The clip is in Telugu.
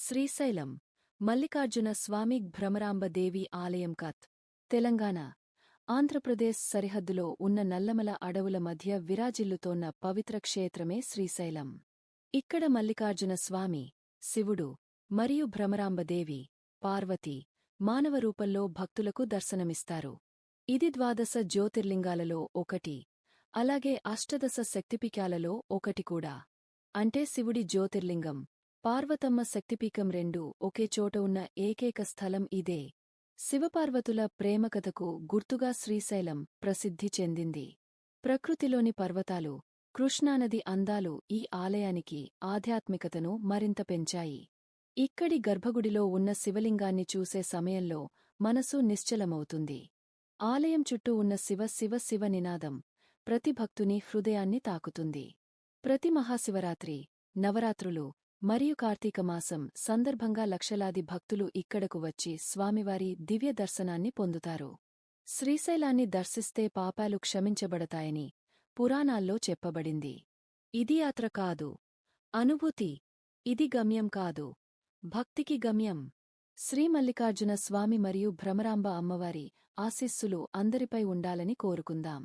శ్రీశైలం మల్లికార్జున స్వామి భ్రమరాంబ దేవి ఆలయం కత్ తెలంగాణ ఆంధ్రప్రదేశ్ సరిహద్దులో ఉన్న నల్లమల అడవుల మధ్య విరాజిల్లుతోన్న పవిత్ర క్షేత్రమే శ్రీశైలం. ఇక్కడ మల్లికార్జున స్వామి, శివుడు మరియు భ్రమరాంబదేవి, పార్వతి మానవ రూపంలో భక్తులకు దర్శనమిస్తారు. ఇది ద్వాదశ జ్యోతిర్లింగాలలో ఒకటి, అలాగే అష్టదశ శక్తిపీఠాలలో ఒకటి కూడా. అంటే శివుడి జ్యోతిర్లింగం, పార్వతమ్మ శక్తిపీఠం రెండూ ఒకే చోట ఉన్న ఏకైక స్థలం ఇదే. శివపార్వతుల ప్రేమకథకు గుర్తుగా శ్రీశైలం ప్రసిద్ధి చెందింది. ప్రకృతిలోని పర్వతాలు, కృష్ణానది అందాలు ఈ ఆలయానికి ఆధ్యాత్మికతను మరింత పెంచాయి. ఇక్కడి గర్భగుడిలో ఉన్న శివలింగాన్ని చూసే సమయంలో మనసు నిశ్చలమవుతుంది. ఆలయం చుట్టూ ఉన్న శివ శివ శివ నినాదం ప్రతి భక్తుని హృదయాన్ని తాకుతుంది. ప్రతి మహాశివరాత్రి, నవరాత్రులు మరియు కార్తీకమాసం సందర్భంగా లక్షలాది భక్తులు ఇక్కడకు వచ్చి స్వామివారి దివ్య దర్శనాన్ని పొందుతారు. శ్రీశైలాన్ని దర్శిస్తే పాపాలు క్షమించబడతాయని పురాణాల్లో చెప్పబడింది. ఇది యాత్ర కాదు, అనుభూతి. ఇది గమ్యం కాదు, భక్తికి గమ్యం. శ్రీ మల్లికార్జున స్వామి మరియు భ్రమరాంబ అమ్మవారి ఆశీస్సులు అందరిపై ఉండాలని కోరుకుందాం.